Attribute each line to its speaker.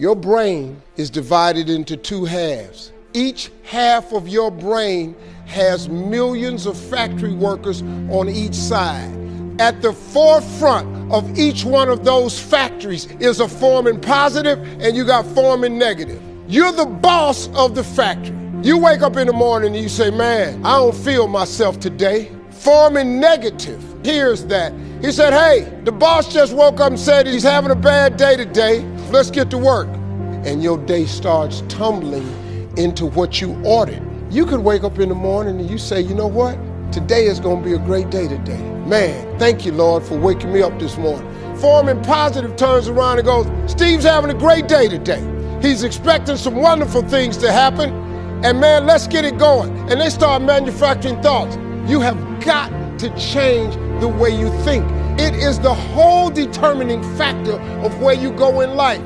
Speaker 1: Your brain is divided into two halves. Each half of your brain has millions of factory workers on each side. At the forefront of each one of those factories is a forming positive and you got forming negative. You're the boss of the factory. You wake up in the morning and you say, man, I don't feel myself today. Forming negative hears that. He said, hey, the boss just woke up and said he's having a bad day today. Let's get to work. And your day starts tumbling into what you ordered. You could wake up in the morning and you say, you know what? Today is going to be a great day today. Man, thank you, Lord, for waking me up this morning. Forming positive turns around and goes, Steve's having a great day today. He's expecting some wonderful things to happen. And man, let's get it going. And they start manufacturing thoughts. You have got to change the way you think. It is the whole determining factor of where you go in life.